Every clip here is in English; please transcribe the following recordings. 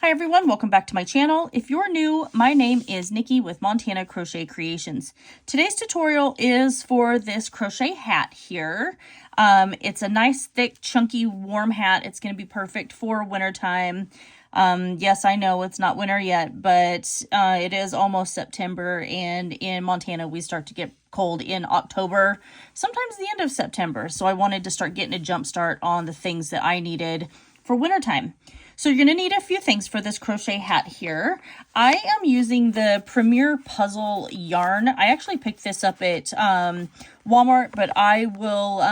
Hi everyone, welcome back to my channel. If you're new, my name is Nikki with Montana Crochet Creations. Today's tutorial is for this crochet hat here. It's a nice, thick, chunky, warm hat. It's going to be perfect for wintertime. Yes, I know it's not winter yet, but it is almost September, and in Montana we start to get cold in October, sometimes the end of September. So I wanted to start getting a jump start on the things that I needed for wintertime. So you're going to need a few things for this crochet hat here. I am using the Premier Puzzle yarn. I actually picked this up at Walmart, but I will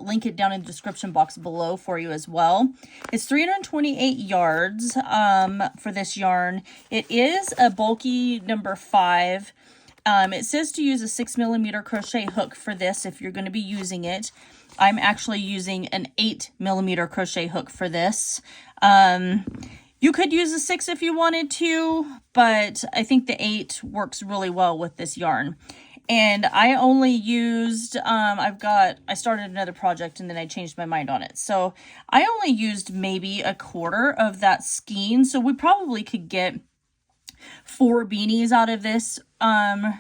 link it down in the description box below for you as well. It's 328 yards for this yarn. It is a bulky number 5. It says to use a 6mm crochet hook for this if you're going to be using it. I'm actually using an 8mm crochet hook for this. You could use a 6 if you wanted to, but I think the 8 works really well with this yarn. And I only used, I started another project and then I changed my mind on it. So I only used maybe a quarter of that skein. So we probably could get 4 beanies out of this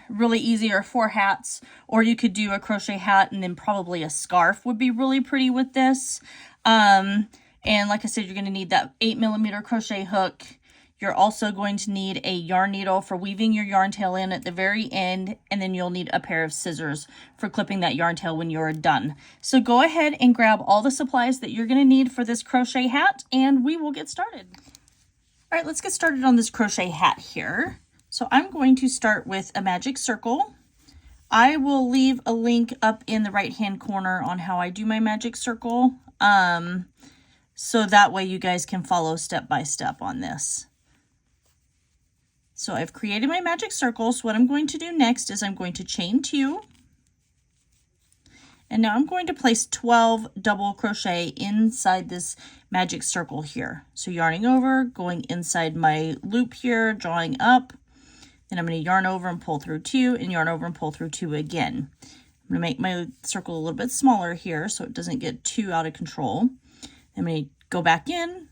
really easy, or 4 hats, or you could do a crochet hat and then probably a scarf would be really pretty with this. And like I said, you're going to need that 8mm crochet hook. You're also going to need a yarn needle for weaving your yarn tail in at the very end, and then you'll need a pair of scissors for clipping that yarn tail when you're done. So go ahead and grab all the supplies that you're going to need for this crochet hat, and we will get started. All right, let's get started on this crochet hat here. So I'm going to start with a magic circle. I will leave a link up in the right-hand corner on how I do my magic circle. So that way you guys can follow step by step on this. So I've created my magic circle. So what I'm going to do next is I'm going to chain 2. And now I'm going to place 12 double crochet inside this magic circle here. So yarning over, going inside my loop here, drawing up. Then I'm going to yarn over and pull through 2, and yarn over and pull through 2 again. I'm going to make my circle a little bit smaller here so it doesn't get too out of control. I'm going to go back in,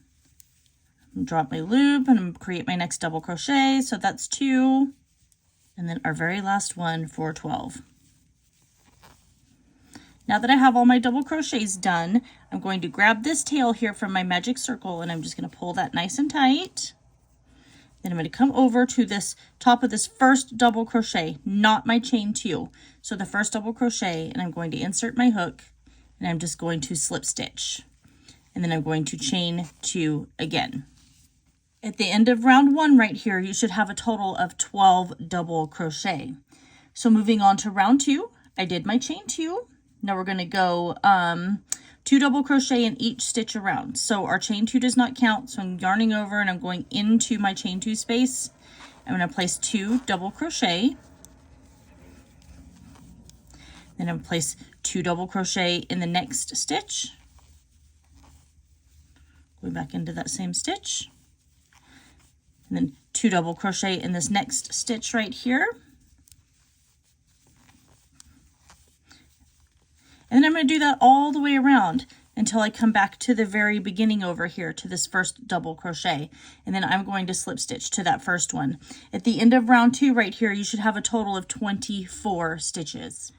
drop my loop, and I'm going to create my next double crochet. So that's 2, and then our very last one for 12. Now that I have all my double crochets done, I'm going to grab this tail here from my magic circle, and I'm just going to pull that nice and tight. Then I'm going to come over to this top of this first double crochet, not my chain 2. So the first double crochet, and I'm going to insert my hook, and I'm just going to slip stitch. And then I'm going to chain 2 again. At the end of round 1 right here, you should have a total of 12 double crochet. So moving on to round 2, I did my chain 2. Now we're going to go 2 double crochet in each stitch around. So our chain 2 does not count. So I'm yarning over and I'm going into my chain 2 space. I'm going to place 2 double crochet. Then I'm going to place 2 double crochet in the next stitch. Going back into that same stitch. And then 2 double crochet in this next stitch right here. And then I'm going to do that all the way around until I come back to the very beginning over here to this first double crochet. And then I'm going to slip stitch to that first one. At the end of round 2 right here, you should have a total of 24 stitches.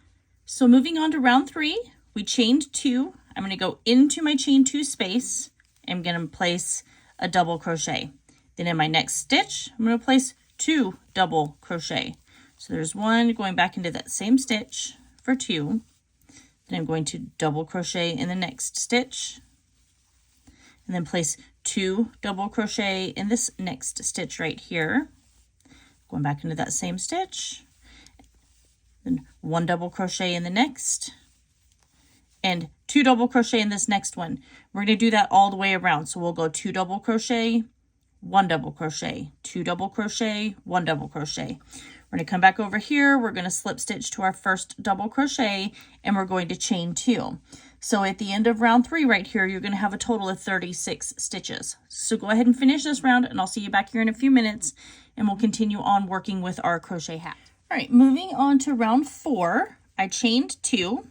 So moving on to round 3, we chained 2. I'm going to go into my chain 2 space. I'm going to place a double crochet. Then in my next stitch, I'm going to place 2 double crochet. So there's 1 going back into that same stitch for 2. Then I'm going to double crochet in the next stitch, and then place 2 double crochet in this next stitch right here, going back into that same stitch, then 1 double crochet in the next, and 2 double crochet in this next one. We're going to do that all the way around. So we'll go 2 double crochet, 1 double crochet, 2 double crochet, 1 double crochet. We're going to come back over here. We're going to slip stitch to our first double crochet, and we're going to chain 2. So at the end of round 3 right here, you're going to have a total of 36 stitches. So go ahead and finish this round, and I'll see you back here in a few minutes, and we'll continue on working with our crochet hat. All right, moving on to round 4, I chained 2.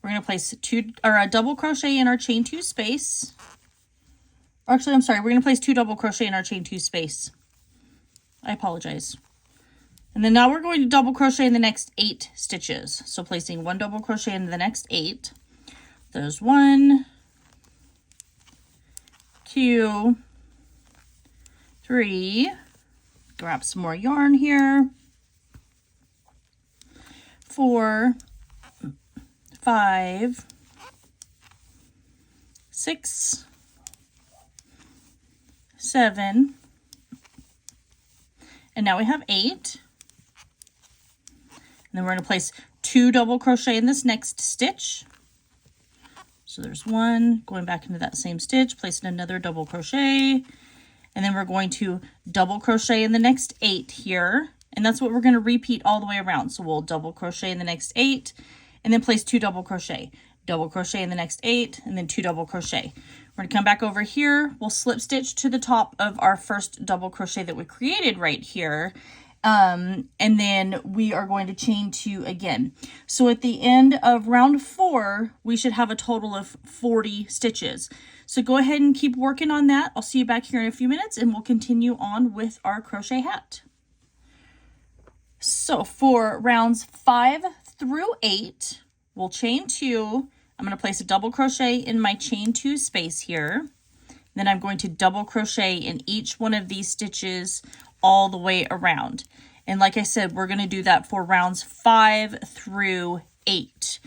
We're going to place a double crochet in our chain 2 space. Actually, I'm sorry, we're going to place 2 double crochet in our chain 2 space. I apologize. And then now we're going to double crochet in the next 8 stitches. So placing 1 double crochet in the next 8. There's 1, 2, 3. Grab some more yarn here. 4, 5, 6, 7, and now we have 8. And then we're going to place 2 double crochet in this next stitch. So there's 1, going back into that same stitch, placing another double crochet, and then we're going to double crochet in the next 8 here, and that's what we're going to repeat all the way around. So we'll double crochet in the next 8, and then place 2 double crochet in the next 8, and then 2 double crochet. We're going to come back over here, we'll slip stitch to the top of our first double crochet that we created right here, and then we are going to chain 2 again. So at the end of round 4, we should have a total of 40 stitches. So go ahead and keep working on that. I'll see you back here in a few minutes and we'll continue on with our crochet hat. So for rounds 5 through 8, we'll chain 2. I'm going to place a double crochet in my chain 2 space here. Then I'm going to double crochet in each one of these stitches all the way around. And like I said, we're going to do that for rounds 5 through 8.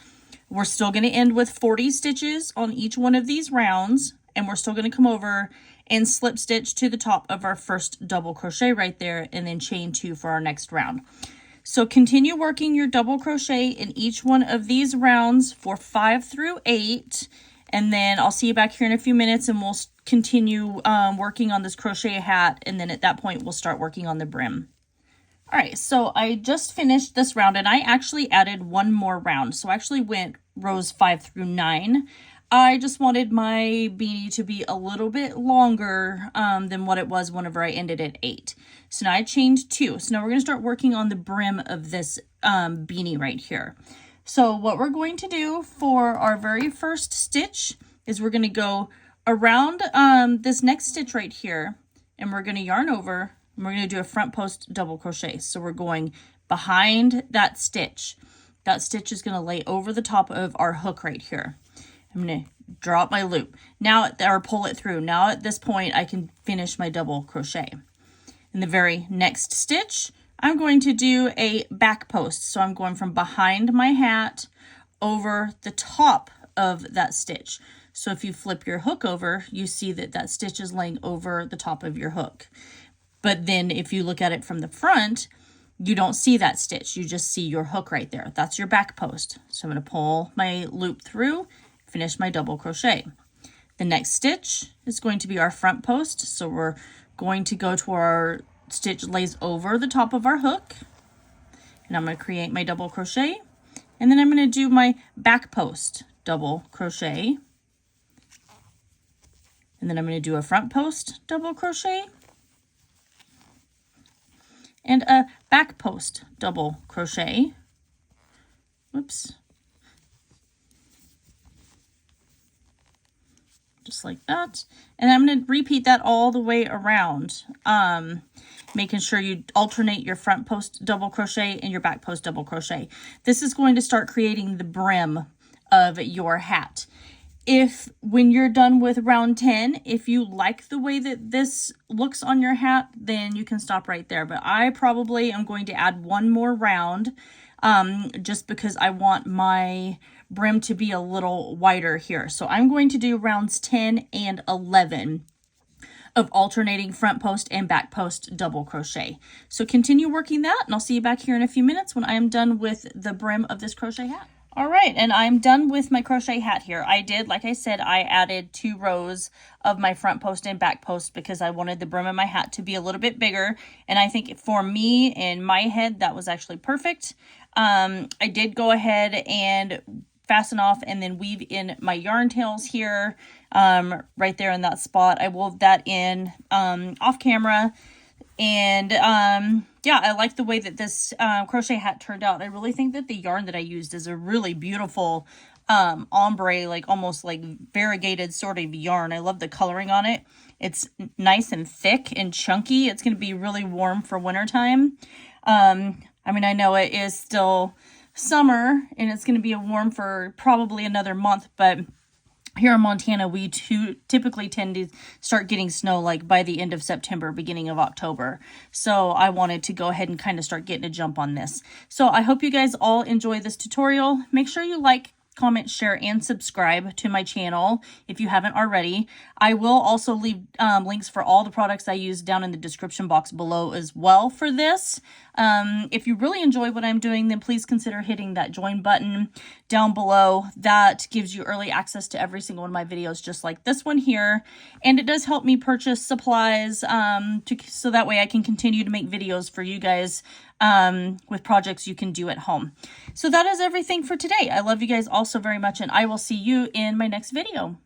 We're still going to end with 40 stitches on each one of these rounds, and we're still going to come over and slip stitch to the top of our first double crochet right there, and then chain 2 for our next round. So continue working your double crochet in each one of these rounds for 5 through 8, and then I'll see you back here in a few minutes and we'll continue working on this crochet hat, and then at that point we'll start working on the brim. All right, so I just finished this round and I actually added one more round. So I actually went rows 5 through 9. I just wanted my beanie to be a little bit longer than what it was whenever I ended at 8. So now I chained 2. So now we're going to start working on the brim of this beanie right here. So what we're going to do for our very first stitch is we're going to go around this next stitch right here, and we're going to yarn over, and we're going to do a front post double crochet. So we're going behind that stitch. That stitch is going to lay over the top of our hook right here. I'm going to draw up my loop now, or pull it through. Now at this point I can finish my double crochet. In the very next stitch, I'm going to do a back post. So I'm going from behind my hat over the top of that stitch. So if you flip your hook over, you see that that stitch is laying over the top of your hook. But then if you look at it from the front, you don't see that stitch. You just see your hook right there. That's your back post. So I'm going to pull my loop through, finish my double crochet. The next stitch is going to be our front post. So we're going to go to our stitch lays over the top of our hook, and I'm going to create my double crochet, and then I'm going to do my back post double crochet, and then I'm going to do a front post double crochet and a back post double crochet. Whoops. Just like that. And I'm going to repeat that all the way around, making sure you alternate your front post double crochet and your back post double crochet. This is going to start creating the brim of your hat. If when you're done with round 10, if you like the way that this looks on your hat, then you can stop right there. But I probably am going to add one more round just because I want my brim to be a little wider here. So I'm going to do rounds 10 and 11 of alternating front post and back post double crochet. So continue working that, and I'll see you back here in a few minutes when I am done with the brim of this crochet hat. All right, and I'm done with my crochet hat here. I did, like I said, I added 2 rows of my front post and back post because I wanted the brim of my hat to be a little bit bigger. And I think for me, in my head, that was actually perfect. I did go ahead and fasten off and then weave in my yarn tails here, right there in that spot. I wove that in off camera. And yeah, I like the way that this crochet hat turned out. I really think that the yarn that I used is a really beautiful ombre, like almost like variegated sort of yarn. I love the coloring on it. It's nice and thick and chunky. It's going to be really warm for wintertime. I mean, I know it is still summer and it's going to be warm for probably another month, but here in Montana, we typically tend to start getting snow like by the end of September, beginning of October. So I wanted to go ahead and kind of start getting a jump on this. So I hope you guys all enjoy this tutorial. Make sure you like, comment, share, and subscribe to my channel if you haven't already. I will also leave links for all the products I use down in the description box below as well for this. If you really enjoy what I'm doing, then please consider hitting that join button down below. That gives you early access to every single one of my videos, just like this one here. And it does help me purchase supplies so that way I can continue to make videos for you guys with projects you can do at home. So that is everything for today. I love you guys all so very much, and I will see you in my next video.